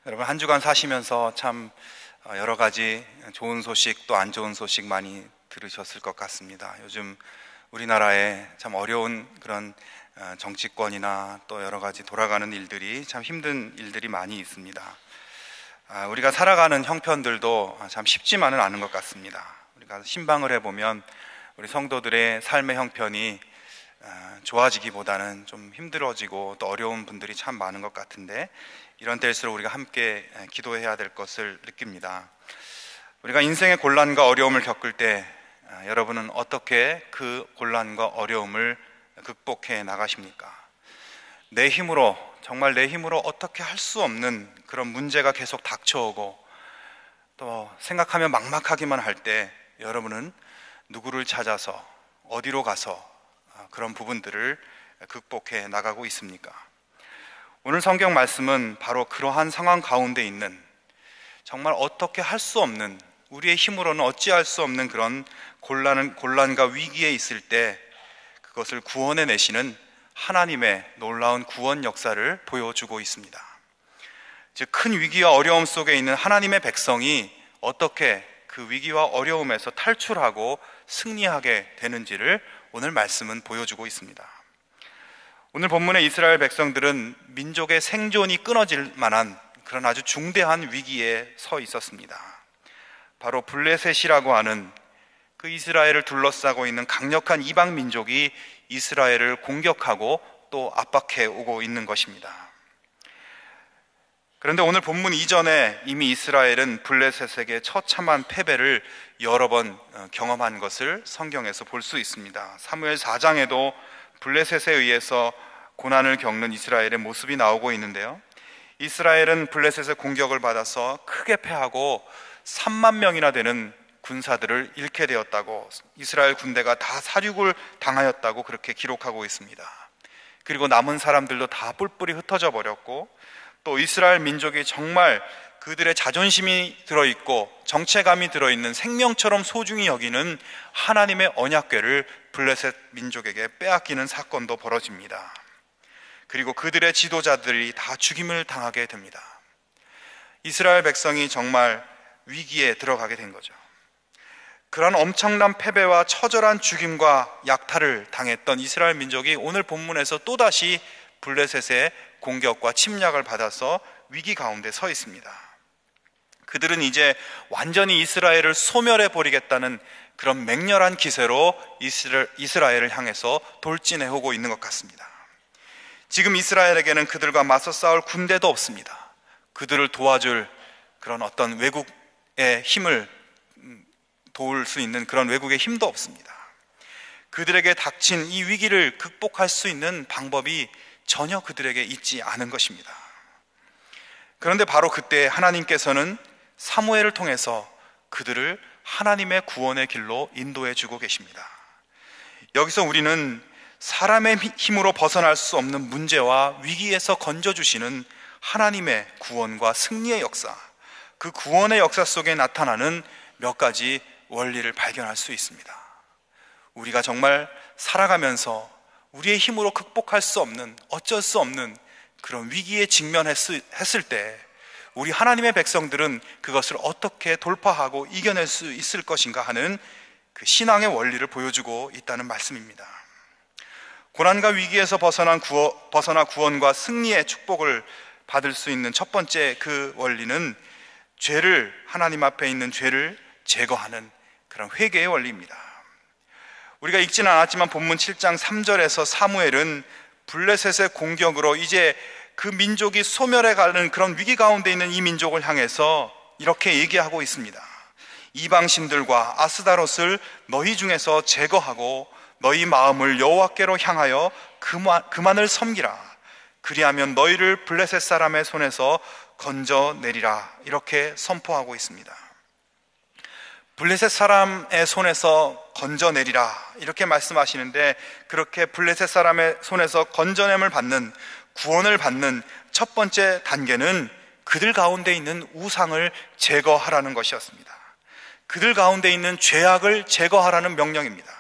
여러분, 한 주간 사시면서 참 여러 가지 좋은 소식 또 안 좋은 소식 많이 들으셨을 것 같습니다. 요즘 우리나라에 참 어려운 그런 정치권이나 또 여러 가지 돌아가는 일들이 참 힘든 일들이 많이 있습니다. 우리가 살아가는 형편들도 참 쉽지만은 않은 것 같습니다. 우리가 신방을 해보면 우리 성도들의 삶의 형편이 좋아지기보다는 좀 힘들어지고 또 어려운 분들이 참 많은 것 같은데, 이런 때일수록 우리가 함께 기도해야 될 것을 느낍니다. 우리가 인생의 곤란과 어려움을 겪을 때 여러분은 어떻게 그 곤란과 어려움을 극복해 나가십니까? 내 힘으로, 정말 내 힘으로 어떻게 할 수 없는 그런 문제가 계속 닥쳐오고 또 생각하면 막막하기만 할 때 여러분은 누구를 찾아서 어디로 가서 그런 부분들을 극복해 나가고 있습니까? 오늘 성경 말씀은 바로 그러한 상황 가운데 있는, 정말 어떻게 할 수 없는, 우리의 힘으로는 어찌할 수 없는 그런 곤란과 위기에 있을 때 그것을 구원해 내시는 하나님의 놀라운 구원 역사를 보여주고 있습니다. 즉, 큰 위기와 어려움 속에 있는 하나님의 백성이 어떻게 그 위기와 어려움에서 탈출하고 승리하게 되는지를 오늘 말씀은 보여주고 있습니다. 오늘 본문의 이스라엘 백성들은 민족의 생존이 끊어질 만한 그런 아주 중대한 위기에 서 있었습니다. 바로 블레셋이라고 하는 그 이스라엘을 둘러싸고 있는 강력한 이방 민족이 이스라엘을 공격하고 또 압박해 오고 있는 것입니다. 그런데 오늘 본문 이전에 이미 이스라엘은 블레셋에게 처참한 패배를 여러 번 경험한 것을 성경에서 볼 수 있습니다. 사무엘 4장에도 블레셋에 의해서 고난을 겪는 이스라엘의 모습이 나오고 있는데요, 이스라엘은 블레셋의 공격을 받아서 크게 패하고 3만 명이나 되는 군사들을 잃게 되었다고, 이스라엘 군대가 다 사륙을 당하였다고 그렇게 기록하고 있습니다. 그리고 남은 사람들도 다 뿔뿔이 흩어져 버렸고, 또 이스라엘 민족이 정말 그들의 자존심이 들어있고 정체감이 들어있는 생명처럼 소중히 여기는 하나님의 언약궤를 블레셋 민족에게 빼앗기는 사건도 벌어집니다. 그리고 그들의 지도자들이 다 죽임을 당하게 됩니다. 이스라엘 백성이 정말 위기에 들어가게 된 거죠. 그러한 엄청난 패배와 처절한 죽임과 약탈을 당했던 이스라엘 민족이 오늘 본문에서 또다시 블레셋의 공격과 침략을 받아서 위기 가운데 서 있습니다. 그들은 이제 완전히 이스라엘을 소멸해 버리겠다는 그런 맹렬한 기세로 이스라엘을 향해서 돌진해 오고 있는 것 같습니다. 지금 이스라엘에게는 그들과 맞서 싸울 군대도 없습니다. 그들을 도와줄 그런 어떤 외국의 힘을 도울 수 있는 그런 외국의 힘도 없습니다. 그들에게 닥친 이 위기를 극복할 수 있는 방법이 전혀 그들에게 있지 않은 것입니다. 그런데 바로 그때 하나님께서는 사무엘을 통해서 그들을 하나님의 구원의 길로 인도해 주고 계십니다. 여기서 우리는 사람의 힘으로 벗어날 수 없는 문제와 위기에서 건져주시는 하나님의 구원과 승리의 역사, 그 구원의 역사 속에 나타나는 몇 가지 원리를 발견할 수 있습니다. 우리가 정말 살아가면서 우리의 힘으로 극복할 수 없는, 어쩔 수 없는 그런 위기에 직면했을 때 우리 하나님의 백성들은 그것을 어떻게 돌파하고 이겨낼 수 있을 것인가 하는 그 신앙의 원리를 보여주고 있다는 말씀입니다. 고난과 위기에서 벗어나 구원과 승리의 축복을 받을 수 있는 첫 번째 그 원리는 하나님 앞에 있는 죄를 제거하는 그런 회개의 원리입니다. 우리가 읽지는 않았지만 본문 7장 3절에서 사무엘은 블레셋의 공격으로 이제 그 민족이 소멸해가는 그런 위기 가운데 있는 이 민족을 향해서 이렇게 얘기하고 있습니다. 이방신들과 아스다롯을 너희 중에서 제거하고 너희 마음을 여호와께로 향하여 그만을 섬기라. 그리하면 너희를 블레셋 사람의 손에서 건져내리라. 이렇게 선포하고 있습니다. 블레셋 사람의 손에서 건져내리라 이렇게 말씀하시는데, 그렇게 블레셋 사람의 손에서 건져냄을 받는, 구원을 받는 첫 번째 단계는 그들 가운데 있는 우상을 제거하라는 것이었습니다. 그들 가운데 있는 죄악을 제거하라는 명령입니다.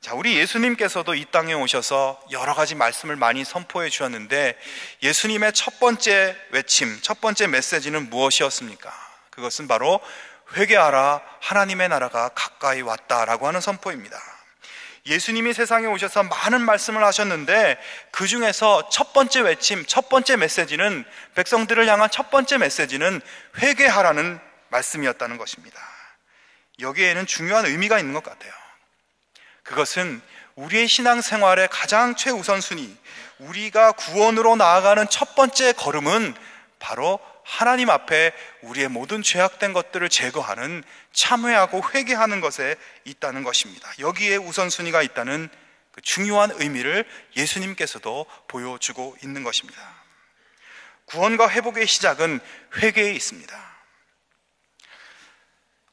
자, 우리 예수님께서도 이 땅에 오셔서 여러 가지 말씀을 많이 선포해 주셨는데, 예수님의 첫 번째 외침, 첫 번째 메시지는 무엇이었습니까? 그것은 바로 회개하라, 하나님의 나라가 가까이 왔다라고 하는 선포입니다. 예수님이 세상에 오셔서 많은 말씀을 하셨는데, 그 중에서 첫 번째 외침, 첫 번째 메시지는, 백성들을 향한 첫 번째 메시지는 회개하라는 말씀이었다는 것입니다. 여기에는 중요한 의미가 있는 것 같아요. 그것은 우리의 신앙생활의 가장 최우선순위, 우리가 구원으로 나아가는 첫 번째 걸음은 바로 하나님 앞에 우리의 모든 죄악된 것들을 제거하는, 참회하고 회개하는 것에 있다는 것입니다. 여기에 우선순위가 있다는 그 중요한 의미를 예수님께서도 보여주고 있는 것입니다. 구원과 회복의 시작은 회개에 있습니다.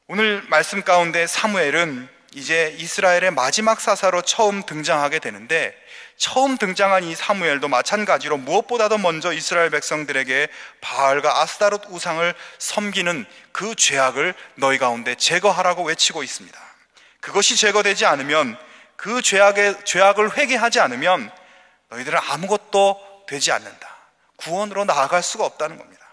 오늘 말씀 가운데 사무엘은 이제 이스라엘의 마지막 사사로 처음 등장하게 되는데, 처음 등장한 이 사무엘도 마찬가지로 무엇보다도 먼저 이스라엘 백성들에게 바알과 아스타롯 우상을 섬기는 그 죄악을 너희 가운데 제거하라고 외치고 있습니다. 그것이 제거되지 않으면, 그 죄악을 회개하지 않으면 너희들은 아무것도 되지 않는다, 구원으로 나아갈 수가 없다는 겁니다.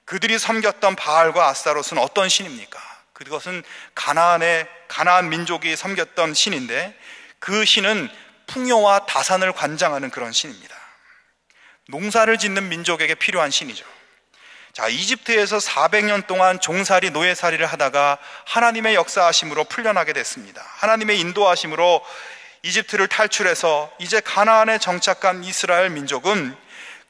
그들이 섬겼던 바알과 아스타롯은 어떤 신입니까? 그것은 가나안 민족이 섬겼던 신인데, 그 신은 풍요와 다산을 관장하는 그런 신입니다. 농사를 짓는 민족에게 필요한 신이죠. 자, 이집트에서 400년 동안 종살이, 노예살이를 하다가 하나님의 역사하심으로 풀려나게 됐습니다. 하나님의 인도하심으로 이집트를 탈출해서 이제 가나안에 정착한 이스라엘 민족은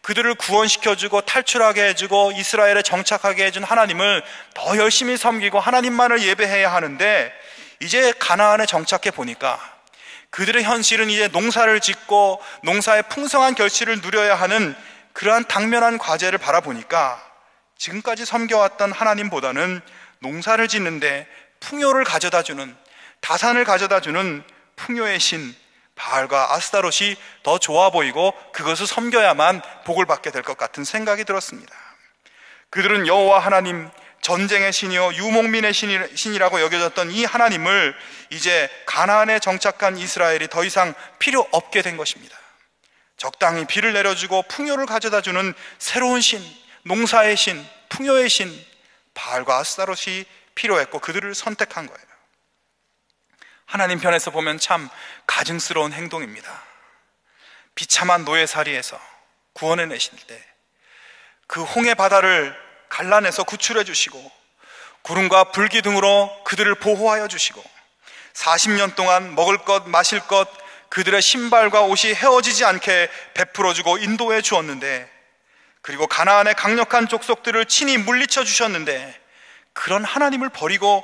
그들을 구원시켜주고 탈출하게 해주고 이스라엘에 정착하게 해준 하나님을 더 열심히 섬기고 하나님만을 예배해야 하는데, 이제 가나안에 정착해 보니까 그들의 현실은 이제 농사를 짓고 농사의 풍성한 결실을 누려야 하는 그러한 당면한 과제를 바라보니까, 지금까지 섬겨왔던 하나님보다는 농사를 짓는데 풍요를 가져다주는, 다산을 가져다주는 풍요의 신 바알과 아스타롯이 더 좋아 보이고 그것을 섬겨야만 복을 받게 될 것 같은 생각이 들었습니다. 그들은 여호와 하나님, 전쟁의 신이요 유목민의 신이라고 여겨졌던 이 하나님을 이제 가나안에 정착한 이스라엘이 더 이상 필요 없게 된 것입니다. 적당히 비를 내려주고 풍요를 가져다주는 새로운 신, 농사의 신, 풍요의 신 바알과 아스타롯이 필요했고 그들을 선택한 거예요. 하나님 편에서 보면 참 가증스러운 행동입니다. 비참한 노예살이에서 구원해내실 때 그 홍해 바다를 갈라내서 구출해 주시고 구름과 불기 등으로 그들을 보호하여 주시고 40년 동안 먹을 것 마실 것 그들의 신발과 옷이 헤어지지 않게 베풀어 주고 인도해 주었는데, 그리고 가나안의 강력한 족속들을 친히 물리쳐 주셨는데, 그런 하나님을 버리고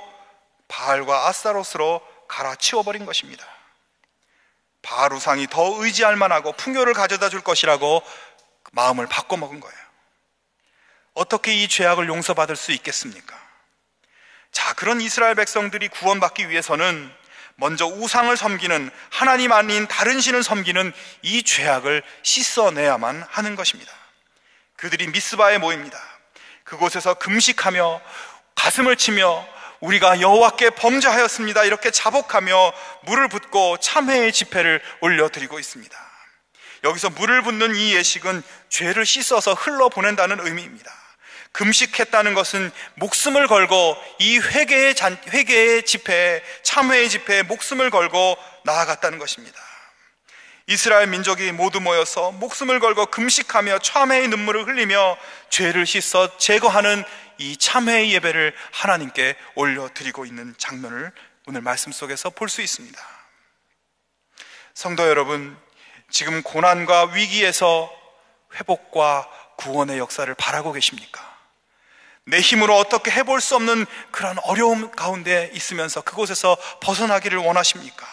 바알과 아스타롯으로 갈아치워버린 것입니다. 바알 우상이 더 의지할 만하고 풍요를 가져다 줄 것이라고 마음을 바꿔먹은 거예요. 어떻게 이 죄악을 용서받을 수 있겠습니까? 자, 그런 이스라엘 백성들이 구원받기 위해서는 먼저 우상을 섬기는, 하나님 아닌 다른 신을 섬기는 이 죄악을 씻어내야만 하는 것입니다. 그들이 미스바에 모입니다. 그곳에서 금식하며 가슴을 치며 우리가 여호와께 범죄하였습니다, 이렇게 자복하며 물을 붓고 참회의 집회를 올려드리고 있습니다. 여기서 물을 붓는 이 예식은 죄를 씻어서 흘러보낸다는 의미입니다. 금식했다는 것은 목숨을 걸고 이 회개의 집회에, 참회의 집회에 목숨을 걸고 나아갔다는 것입니다. 이스라엘 민족이 모두 모여서 목숨을 걸고 금식하며 참회의 눈물을 흘리며 죄를 씻어 제거하는 이 참회의 예배를 하나님께 올려드리고 있는 장면을 오늘 말씀 속에서 볼 수 있습니다. 성도 여러분, 지금 고난과 위기에서 회복과 구원의 역사를 바라고 계십니까? 내 힘으로 어떻게 해볼 수 없는 그런 어려움 가운데 있으면서 그곳에서 벗어나기를 원하십니까?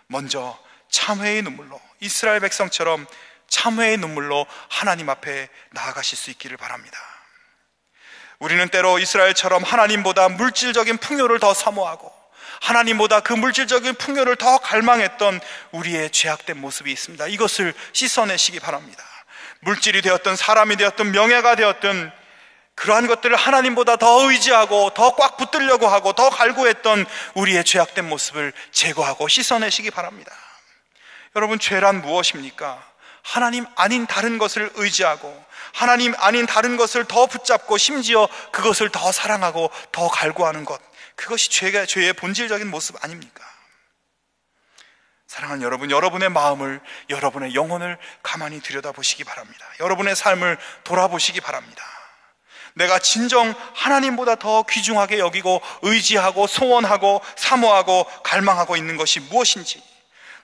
먼저 참회의 눈물로, 이스라엘 백성처럼 참회의 눈물로 하나님 앞에 나아가실 수 있기를 바랍니다. 우리는 때로 이스라엘처럼 하나님보다 물질적인 풍요를 더 사모하고 하나님보다 그 물질적인 풍요를 더 갈망했던 우리의 죄악된 모습이 있습니다. 이것을 씻어내시기 바랍니다. 물질이 되었든 사람이 되었든 명예가 되었든 그러한 것들을 하나님보다 더 의지하고 더 꽉 붙들려고 하고 더 갈구했던 우리의 죄악된 모습을 제거하고 씻어내시기 바랍니다. 여러분, 죄란 무엇입니까? 하나님 아닌 다른 것을 의지하고 하나님 아닌 다른 것을 더 붙잡고 심지어 그것을 더 사랑하고 더 갈구하는 것, 그것이 죄의 본질적인 모습 아닙니까? 사랑하는 여러분, 여러분의 마음을, 여러분의 영혼을 가만히 들여다보시기 바랍니다. 여러분의 삶을 돌아보시기 바랍니다. 내가 진정 하나님보다 더 귀중하게 여기고 의지하고 소원하고 사모하고 갈망하고 있는 것이 무엇인지,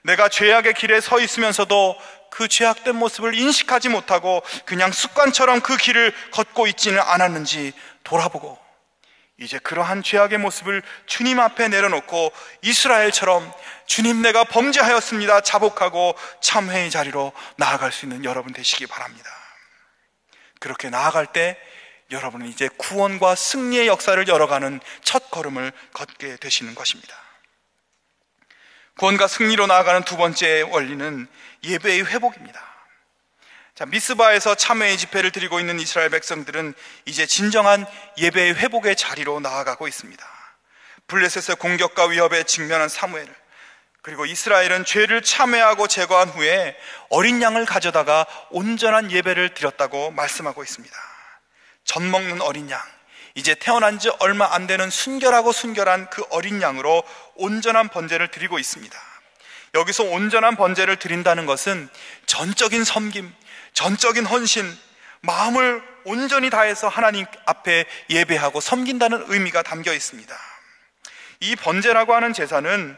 내가 죄악의 길에 서 있으면서도 그 죄악된 모습을 인식하지 못하고 그냥 습관처럼 그 길을 걷고 있지는 않았는지 돌아보고, 이제 그러한 죄악의 모습을 주님 앞에 내려놓고 이스라엘처럼 주님, 내가 범죄하였습니다, 자복하고 참회의 자리로 나아갈 수 있는 여러분 되시기 바랍니다. 그렇게 나아갈 때 여러분은 이제 구원과 승리의 역사를 열어가는 첫 걸음을 걷게 되시는 것입니다. 구원과 승리로 나아가는 두 번째 원리는 예배의 회복입니다. 자, 미스바에서 참회의 집회를 드리고 있는 이스라엘 백성들은 이제 진정한 예배의 회복의 자리로 나아가고 있습니다. 블레셋의 공격과 위협에 직면한 사무엘, 그리고 이스라엘은 죄를 참회하고 제거한 후에 어린 양을 가져다가 온전한 예배를 드렸다고 말씀하고 있습니다. 젖 먹는 어린 양, 이제 태어난 지 얼마 안 되는 순결하고 순결한 그 어린 양으로 온전한 번제를 드리고 있습니다. 여기서 온전한 번제를 드린다는 것은 전적인 섬김, 전적인 헌신, 마음을 온전히 다해서 하나님 앞에 예배하고 섬긴다는 의미가 담겨 있습니다. 이 번제라고 하는 제사는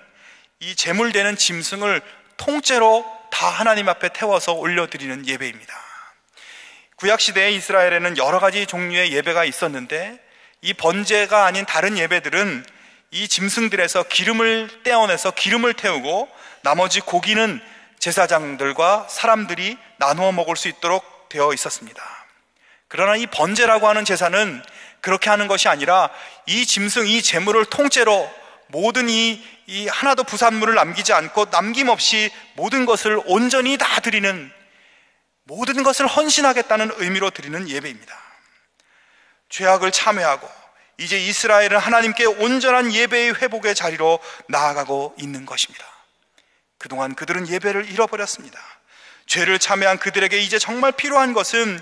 이 제물되는 짐승을 통째로 다 하나님 앞에 태워서 올려드리는 예배입니다. 구약시대의 이스라엘에는 여러 가지 종류의 예배가 있었는데, 이 번제가 아닌 다른 예배들은 이 짐승들에서 기름을 떼어내서 기름을 태우고 나머지 고기는 제사장들과 사람들이 나누어 먹을 수 있도록 되어 있었습니다. 그러나 이 번제라고 하는 제사는 그렇게 하는 것이 아니라 이 짐승, 이 제물을 통째로 모든 이 하나도 부산물을 남기지 않고 남김없이 모든 것을 온전히 다 드리는, 모든 것을 헌신하겠다는 의미로 드리는 예배입니다. 죄악을 참회하고 이제 이스라엘은 하나님께 온전한 예배의 회복의 자리로 나아가고 있는 것입니다. 그동안 그들은 예배를 잃어버렸습니다. 죄를 참회한 그들에게 이제 정말 필요한 것은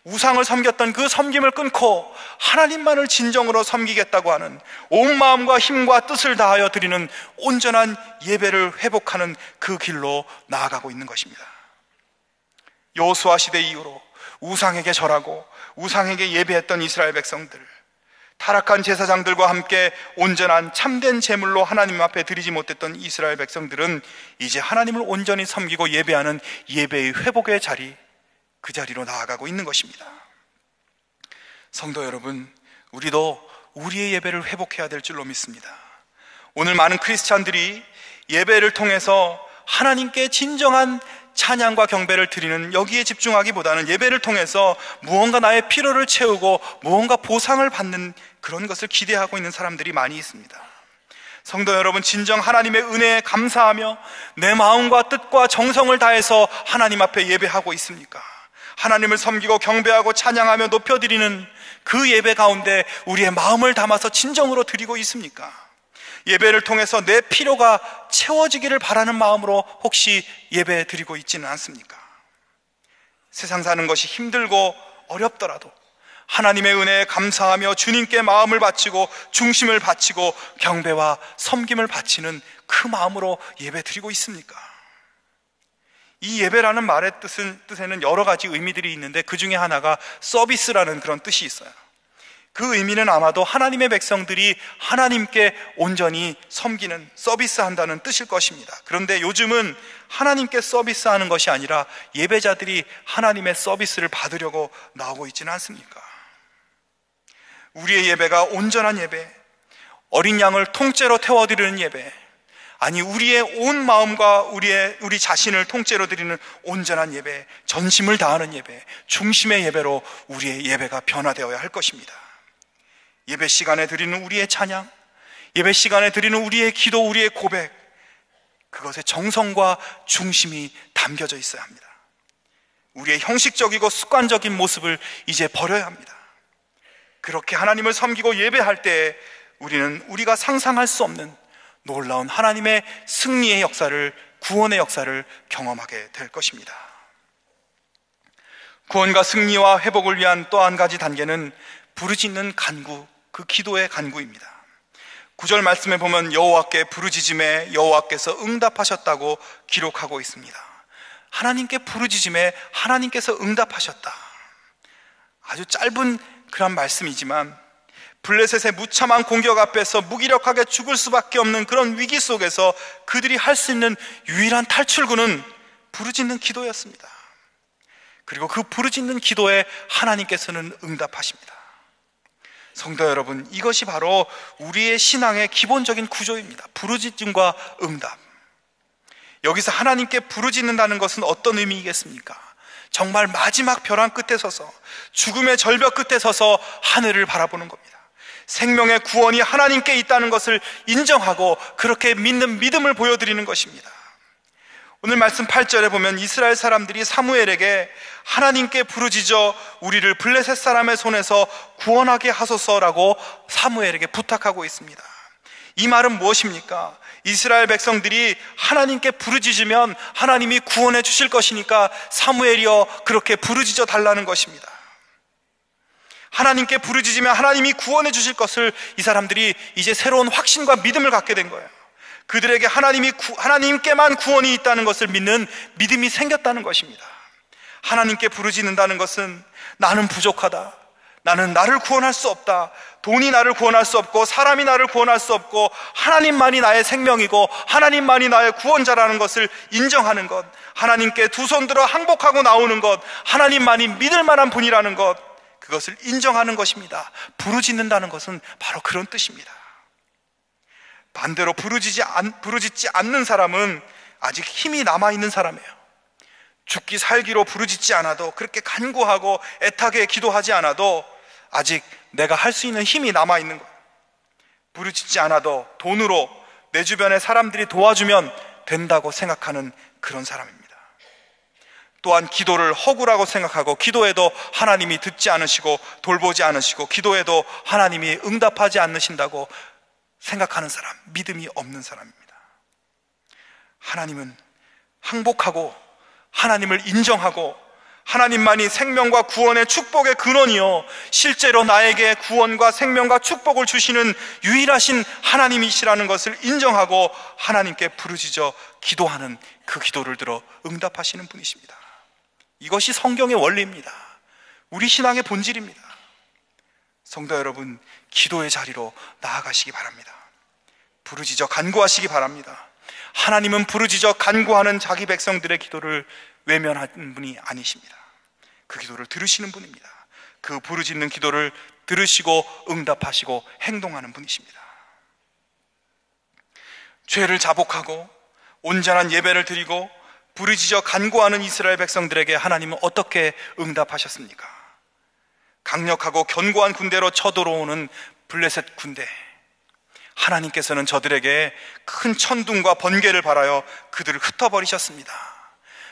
우상을 섬겼던 그 섬김을 끊고 하나님만을 진정으로 섬기겠다고 하는, 온 마음과 힘과 뜻을 다하여 드리는 온전한 예배를 회복하는 그 길로 나아가고 있는 것입니다. 여호수아 시대 이후로 우상에게 절하고 우상에게 예배했던 이스라엘 백성들, 타락한 제사장들과 함께 온전한 참된 제물로 하나님 앞에 드리지 못했던 이스라엘 백성들은 이제 하나님을 온전히 섬기고 예배하는 예배의 회복의 자리, 그 자리로 나아가고 있는 것입니다. 성도 여러분, 우리도 우리의 예배를 회복해야 될 줄로 믿습니다. 오늘 많은 크리스찬들이 예배를 통해서 하나님께 진정한 찬양과 경배를 드리는 여기에 집중하기보다는 예배를 통해서 무언가 나의 피로를 채우고 무언가 보상을 받는 그런 것을 기대하고 있는 사람들이 많이 있습니다. 성도 여러분, 진정 하나님의 은혜에 감사하며 내 마음과 뜻과 정성을 다해서 하나님 앞에 예배하고 있습니까? 하나님을 섬기고 경배하고 찬양하며 높여드리는 그 예배 가운데 우리의 마음을 담아서 진정으로 드리고 있습니까? 예배를 통해서 내 필요가 채워지기를 바라는 마음으로 혹시 예배 드리고 있지는 않습니까? 세상 사는 것이 힘들고 어렵더라도 하나님의 은혜에 감사하며 주님께 마음을 바치고 중심을 바치고 경배와 섬김을 바치는 그 마음으로 예배 드리고 있습니까? 이 예배라는 말의 뜻에는 여러 가지 의미들이 있는데 그 중에 하나가 서비스라는 그런 뜻이 있어요. 그 의미는 아마도 하나님의 백성들이 하나님께 온전히 섬기는, 서비스한다는 뜻일 것입니다. 그런데 요즘은 하나님께 서비스하는 것이 아니라 예배자들이 하나님의 서비스를 받으려고 나오고 있지는 않습니까? 우리의 예배가 온전한 예배, 어린 양을 통째로 태워드리는 예배, 아니 우리의 온 마음과 우리 자신을 통째로 드리는 온전한 예배, 전심을 다하는 예배, 중심의 예배로 우리의 예배가 변화되어야 할 것입니다. 예배 시간에 드리는 우리의 찬양, 예배 시간에 드리는 우리의 기도, 우리의 고백, 그것에 정성과 중심이 담겨져 있어야 합니다. 우리의 형식적이고 습관적인 모습을 이제 버려야 합니다. 그렇게 하나님을 섬기고 예배할 때 우리는 우리가 상상할 수 없는 놀라운 하나님의 승리의 역사를, 구원의 역사를 경험하게 될 것입니다. 구원과 승리와 회복을 위한 또 한 가지 단계는 부르짖는 간구, 그 기도의 간구입니다. 9절 말씀에 보면 여호와께 부르짖음에 여호와께서 응답하셨다고 기록하고 있습니다. 하나님께 부르짖음에 하나님께서 응답하셨다. 아주 짧은 그런 말씀이지만 블레셋의 무참한 공격 앞에서 무기력하게 죽을 수밖에 없는 그런 위기 속에서 그들이 할 수 있는 유일한 탈출구는 부르짖는 기도였습니다. 그리고 그 부르짖는 기도에 하나님께서는 응답하십니다. 성도 여러분, 이것이 바로 우리의 신앙의 기본적인 구조입니다. 부르짖음과 응답. 여기서 하나님께 부르짖는다는 것은 어떤 의미이겠습니까? 정말 마지막 벼랑 끝에 서서, 죽음의 절벽 끝에 서서 하늘을 바라보는 겁니다. 생명의 구원이 하나님께 있다는 것을 인정하고 그렇게 믿는 믿음을 보여드리는 것입니다. 오늘 말씀 8절에 보면 이스라엘 사람들이 사무엘에게 하나님께 부르짖어 우리를 블레셋 사람의 손에서 구원하게 하소서라고 사무엘에게 부탁하고 있습니다. 이 말은 무엇입니까? 이스라엘 백성들이 하나님께 부르짖으면 하나님이 구원해 주실 것이니까 사무엘이여 그렇게 부르짖어 달라는 것입니다. 하나님께 부르짖으면 하나님이 구원해 주실 것을 이 사람들이 이제 새로운 확신과 믿음을 갖게 된 거예요. 그들에게 하나님께만 구원이 있다는 것을 믿는 믿음이 생겼다는 것입니다. 하나님께 부르짖는다는 것은 나는 부족하다, 나는 나를 구원할 수 없다, 돈이 나를 구원할 수 없고 사람이 나를 구원할 수 없고 하나님만이 나의 생명이고 하나님만이 나의 구원자라는 것을 인정하는 것, 하나님께 두 손 들어 항복하고 나오는 것, 하나님만이 믿을 만한 분이라는 것, 그것을 인정하는 것입니다. 부르짖는다는 것은 바로 그런 뜻입니다. 반대로 부르짖지 않는 사람은 아직 힘이 남아있는 사람이에요. 죽기 살기로 부르짖지 않아도, 그렇게 간구하고 애타게 기도하지 않아도 아직 내가 할 수 있는 힘이 남아있는 거예요. 부르짖지 않아도 돈으로 내 주변의 사람들이 도와주면 된다고 생각하는 그런 사람입니다. 또한 기도를 허구라고 생각하고 기도해도 하나님이 듣지 않으시고 돌보지 않으시고 기도해도 하나님이 응답하지 않으신다고 생각하는 사람, 믿음이 없는 사람입니다. 하나님은 항복하고 하나님을 인정하고 하나님만이 생명과 구원의 축복의 근원이요 실제로 나에게 구원과 생명과 축복을 주시는 유일하신 하나님이시라는 것을 인정하고 하나님께 부르짖어 기도하는 그 기도를 들어 응답하시는 분이십니다. 이것이 성경의 원리입니다. 우리 신앙의 본질입니다. 성도 여러분, 기도의 자리로 나아가시기 바랍니다. 부르짖어 간구하시기 바랍니다. 하나님은 부르짖어 간구하는 자기 백성들의 기도를 외면하는 분이 아니십니다. 그 기도를 들으시는 분입니다. 그 부르짖는 기도를 들으시고 응답하시고 행동하는 분이십니다. 죄를 자복하고 온전한 예배를 드리고 부르짖어 간구하는 이스라엘 백성들에게 하나님은 어떻게 응답하셨습니까? 강력하고 견고한 군대로 쳐들어오는 블레셋 군대, 하나님께서는 저들에게 큰 천둥과 번개를 발하여 그들을 흩어버리셨습니다.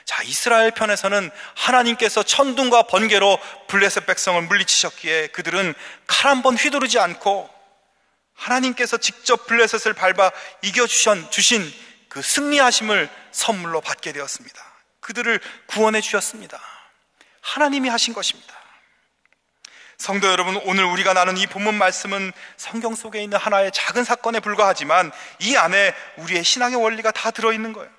자, 이스라엘 편에서는 하나님께서 천둥과 번개로 블레셋 백성을 물리치셨기에 그들은 칼 한 번 휘두르지 않고 하나님께서 직접 블레셋을 밟아 이겨주신 그 승리하심을 선물로 받게 되었습니다. 그들을 구원해 주셨습니다. 하나님이 하신 것입니다. 성도 여러분, 오늘 우리가 나눈 이 본문 말씀은 성경 속에 있는 하나의 작은 사건에 불과하지만 이 안에 우리의 신앙의 원리가 다 들어있는 거예요.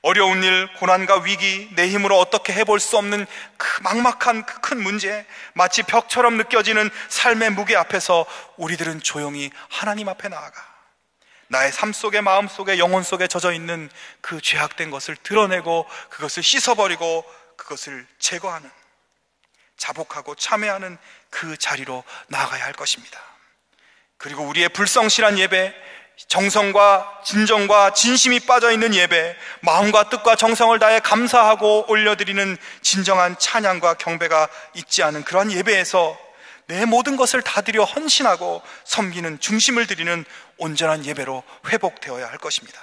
어려운 일, 고난과 위기, 내 힘으로 어떻게 해볼 수 없는 그 막막한 그 큰 문제, 마치 벽처럼 느껴지는 삶의 무게 앞에서 우리들은 조용히 하나님 앞에 나아가 나의 삶 속에, 마음 속에, 영혼 속에 젖어있는 그 죄악된 것을 드러내고 그것을 씻어버리고 그것을 제거하는, 자복하고 참회하는 그 자리로 나아가야 할 것입니다. 그리고 우리의 불성실한 예배, 정성과 진정과 진심이 빠져있는 예배, 마음과 뜻과 정성을 다해 감사하고 올려드리는 진정한 찬양과 경배가 있지 않은 그러한 예배에서 내 모든 것을 다 드려 헌신하고 섬기는, 중심을 드리는 온전한 예배로 회복되어야 할 것입니다.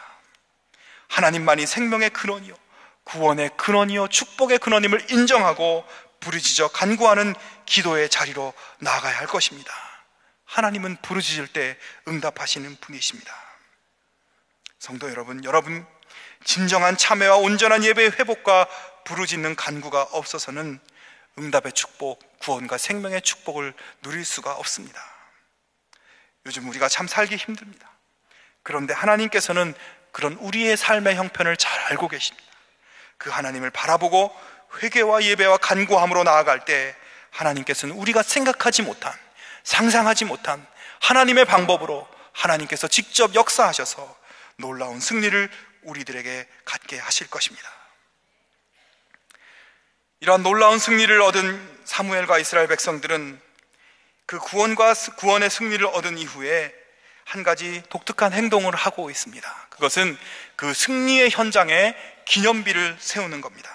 하나님만이 생명의 근원이요 구원의 근원이요 축복의 근원임을 인정하고 부르짖어 간구하는 기도의 자리로 나아가야 할 것입니다. 하나님은 부르짖을 때 응답하시는 분이십니다. 성도 여러분, 진정한 참회와 온전한 예배의 회복과 부르짖는 간구가 없어서는 응답의 축복, 구원과 생명의 축복을 누릴 수가 없습니다. 요즘 우리가 참 살기 힘듭니다. 그런데 하나님께서는 그런 우리의 삶의 형편을 잘 알고 계십니다. 그 하나님을 바라보고 회개와 예배와 간구함으로 나아갈 때 하나님께서는 우리가 생각하지 못한, 상상하지 못한 하나님의 방법으로 하나님께서 직접 역사하셔서 놀라운 승리를 우리들에게 갖게 하실 것입니다. 이러한 놀라운 승리를 얻은 사무엘과 이스라엘 백성들은 그 구원의 승리를 얻은 이후에 한 가지 독특한 행동을 하고 있습니다. 그것은 그 승리의 현장에 기념비를 세우는 겁니다.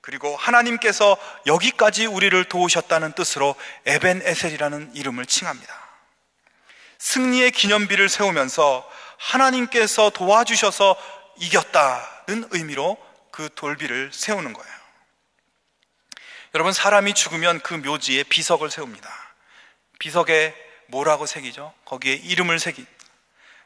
그리고 하나님께서 여기까지 우리를 도우셨다는 뜻으로 에벤에셀이라는 이름을 칭합니다. 승리의 기념비를 세우면서 하나님께서 도와주셔서 이겼다는 의미로 그 돌비를 세우는 거예요. 여러분, 사람이 죽으면 그 묘지에 비석을 세웁니다. 비석에 뭐라고 새기죠? 거기에 이름을 새기.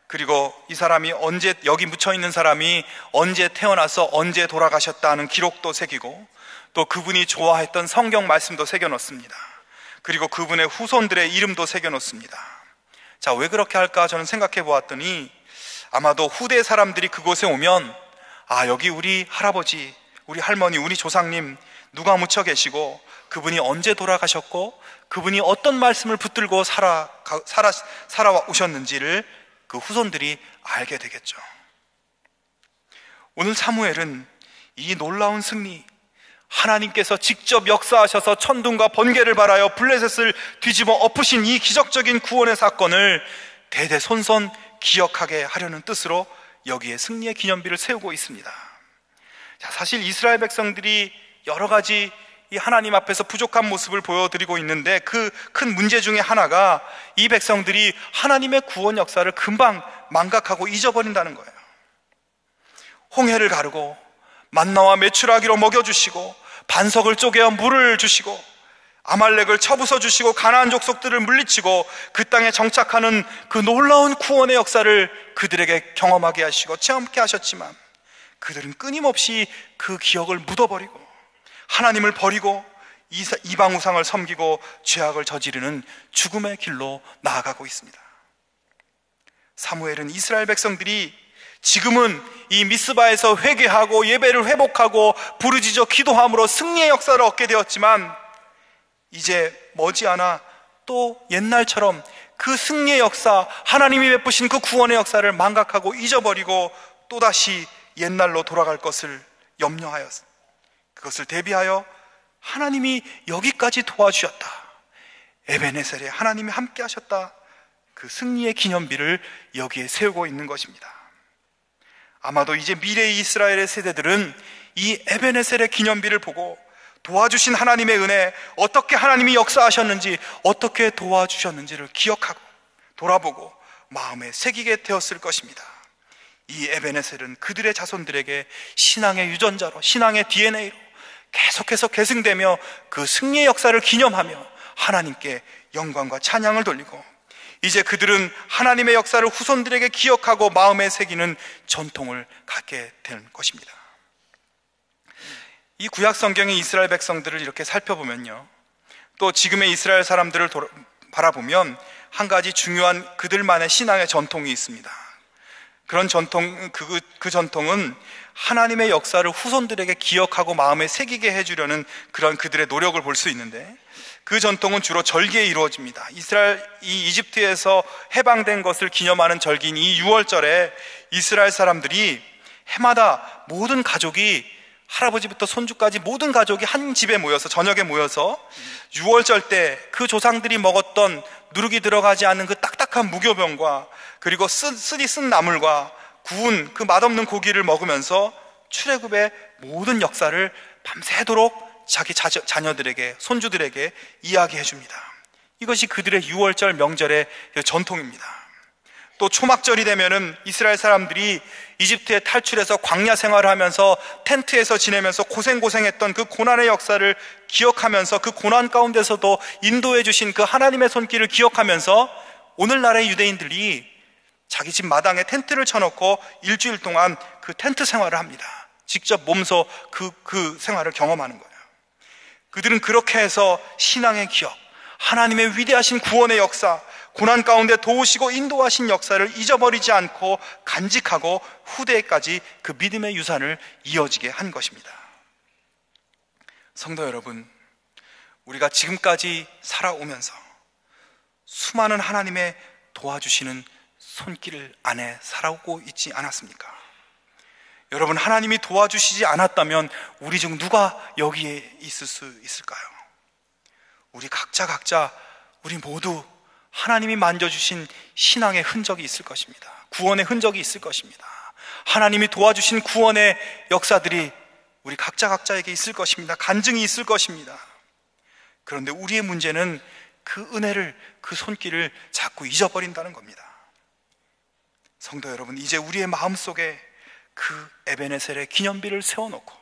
그리고 이 사람이 언제, 여기 묻혀있는 사람이 언제 태어나서 언제 돌아가셨다는 기록도 새기고, 또 그분이 좋아했던 성경 말씀도 새겨놓습니다. 그리고 그분의 후손들의 이름도 새겨놓습니다. 자, 왜 그렇게 할까 저는 생각해 보았더니 아마도 후대 사람들이 그곳에 오면, 아, 여기 우리 할아버지, 우리 할머니, 우리 조상님 누가 묻혀 계시고 그분이 언제 돌아가셨고 그분이 어떤 말씀을 붙들고 살아오셨는지를 그 후손들이 알게 되겠죠. 오늘 사무엘은 이 놀라운 승리, 하나님께서 직접 역사하셔서 천둥과 번개를 발하여 블레셋을 뒤집어 엎으신 이 기적적인 구원의 사건을 대대손손 기억하게 하려는 뜻으로 여기에 승리의 기념비를 세우고 있습니다. 자, 사실 이스라엘 백성들이 여러 가지 이 하나님 앞에서 부족한 모습을 보여드리고 있는데 그 큰 문제 중에 하나가 이 백성들이 하나님의 구원 역사를 금방 망각하고 잊어버린다는 거예요. 홍해를 가르고 만나와 메추라기로 먹여주시고 반석을 쪼개어 물을 주시고 아말렉을 쳐부숴 주시고 가나안 족속들을 물리치고 그 땅에 정착하는 그 놀라운 구원의 역사를 그들에게 경험하게 하시고 체험케 하셨지만 그들은 끊임없이 그 기억을 묻어버리고 하나님을 버리고 이방 우상을 섬기고 죄악을 저지르는 죽음의 길로 나아가고 있습니다. 사무엘은 이스라엘 백성들이 지금은 이 미스바에서 회개하고 예배를 회복하고 부르짖어 기도함으로 승리의 역사를 얻게 되었지만 이제 머지않아 또 옛날처럼 그 승리의 역사, 하나님이 베푸신 그 구원의 역사를 망각하고 잊어버리고 또다시 옛날로 돌아갈 것을 염려하였습니다. 그것을 대비하여 하나님이 여기까지 도와주셨다, 에벤에셀에 하나님이 함께 하셨다, 그 승리의 기념비를 여기에 세우고 있는 것입니다. 아마도 이제 미래의 이스라엘의 세대들은 이 에벤에셀의 기념비를 보고 도와주신 하나님의 은혜, 어떻게 하나님이 역사하셨는지, 어떻게 도와주셨는지를 기억하고 돌아보고 마음에 새기게 되었을 것입니다. 이 에벤에셀은 그들의 자손들에게 신앙의 유전자로, 신앙의 DNA로 계속해서 계승되며 그 승리의 역사를 기념하며 하나님께 영광과 찬양을 돌리고, 이제 그들은 하나님의 역사를 후손들에게 기억하고 마음에 새기는 전통을 갖게 되는 것입니다. 이 구약 성경의 이스라엘 백성들을 이렇게 살펴보면요, 또 지금의 이스라엘 사람들을 바라보면 한 가지 중요한 그들만의 신앙의 전통이 있습니다. 그런 전통, 그 전통은 하나님의 역사를 후손들에게 기억하고 마음에 새기게 해주려는 그런 그들의 노력을 볼 수 있는데, 그 전통은 주로 절기에 이루어집니다. 이 이집트에서 해방된 것을 기념하는 절기인 이 6월절에 이스라엘 사람들이 해마다 모든 가족이, 할아버지부터 손주까지 모든 가족이 한 집에 모여서, 저녁에 모여서 6월절 때 그 조상들이 먹었던 누룩이 들어가지 않은 그 딱딱한 무교병과 그리고 쓰디 쓴 나물과 구운 그 맛없는 고기를 먹으면서 출애굽의 모든 역사를 밤새도록 자기 자녀들에게, 손주들에게 이야기해 줍니다. 이것이 그들의 6월절 명절의 전통입니다. 또 초막절이 되면은 이스라엘 사람들이 이집트에 탈출해서 광야 생활을 하면서 텐트에서 지내면서 고생했던 그 고난의 역사를 기억하면서 그 고난 가운데서도 인도해 주신 그 하나님의 손길을 기억하면서 오늘날의 유대인들이 자기 집 마당에 텐트를 쳐놓고 일주일 동안 그 텐트 생활을 합니다. 직접 몸소 그 생활을 경험하는 거예요. 그들은 그렇게 해서 신앙의 기억, 하나님의 위대하신 구원의 역사, 고난 가운데 도우시고 인도하신 역사를 잊어버리지 않고 간직하고 후대에까지 그 믿음의 유산을 이어지게 한 것입니다. 성도 여러분, 우리가 지금까지 살아오면서 수많은 하나님의 도와주시는 손길 안에 살아오고 있지 않았습니까? 여러분, 하나님이 도와주시지 않았다면 우리 중 누가 여기에 있을 수 있을까요? 우리 각자 우리 모두 하나님이 만져주신 신앙의 흔적이 있을 것입니다. 구원의 흔적이 있을 것입니다. 하나님이 도와주신 구원의 역사들이 우리 각자에게 있을 것입니다. 간증이 있을 것입니다. 그런데 우리의 문제는 그 은혜를, 그 손길을 자꾸 잊어버린다는 겁니다. 성도 여러분, 이제 우리의 마음속에 그 에베네셀의 기념비를 세워놓고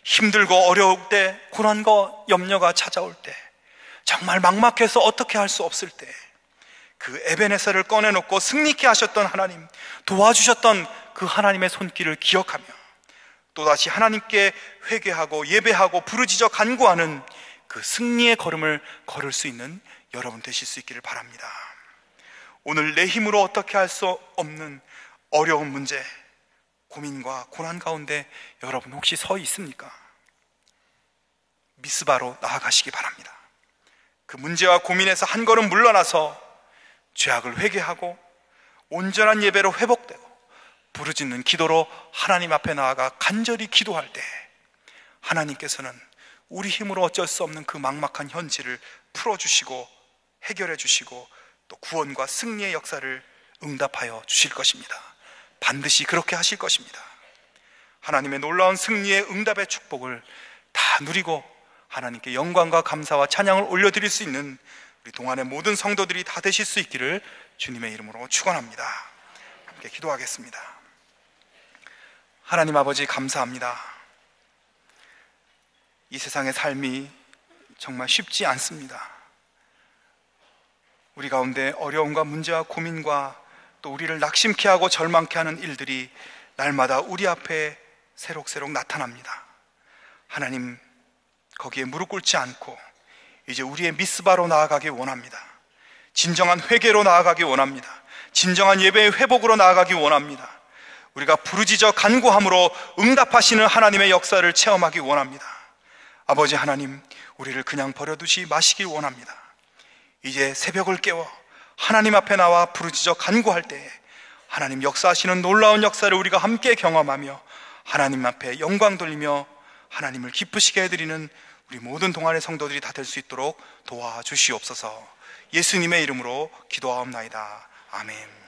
힘들고 어려울 때, 고난과 염려가 찾아올 때, 정말 막막해서 어떻게 할 수 없을 때 그 에베네셀을 꺼내놓고 승리케 하셨던 하나님, 도와주셨던 그 하나님의 손길을 기억하며 또다시 하나님께 회개하고 예배하고 부르짖어 간구하는 그 승리의 걸음을 걸을 수 있는 여러분 되실 수 있기를 바랍니다. 오늘 내 힘으로 어떻게 할 수 없는 어려운 문제, 고민과 고난 가운데 여러분 혹시 서 있습니까? 미스바로 나아가시기 바랍니다. 그 문제와 고민에서 한 걸음 물러나서 죄악을 회개하고 온전한 예배로 회복되고 부르짖는 기도로 하나님 앞에 나아가 간절히 기도할 때 하나님께서는 우리 힘으로 어쩔 수 없는 그 막막한 현실을 풀어주시고 해결해 주시고 또 구원과 승리의 역사를 응답하여 주실 것입니다. 반드시 그렇게 하실 것입니다. 하나님의 놀라운 승리의 응답의 축복을 다 누리고 하나님께 영광과 감사와 찬양을 올려드릴 수 있는 우리 동안의 모든 성도들이 다 되실 수 있기를 주님의 이름으로 축원합니다. 함께 기도하겠습니다. 하나님 아버지, 감사합니다. 이 세상의 삶이 정말 쉽지 않습니다. 우리 가운데 어려움과 문제와 고민과 또 우리를 낙심케 하고 절망케 하는 일들이 날마다 우리 앞에 새록새록 나타납니다. 하나님, 거기에 무릎 꿇지 않고 이제 우리의 미스바로 나아가기 원합니다. 진정한 회개로 나아가기 원합니다. 진정한 예배의 회복으로 나아가기 원합니다. 우리가 부르짖어 간구함으로 응답하시는 하나님의 역사를 체험하기 원합니다. 아버지 하나님, 우리를 그냥 버려두지 마시길 원합니다. 이제 새벽을 깨워 하나님 앞에 나와 부르짖어 간구할 때에 하나님 역사하시는 놀라운 역사를 우리가 함께 경험하며 하나님 앞에 영광 돌리며 하나님을 기쁘시게 해드리는 우리 모든 동안의 성도들이 다 될 수 있도록 도와주시옵소서. 예수님의 이름으로 기도하옵나이다. 아멘.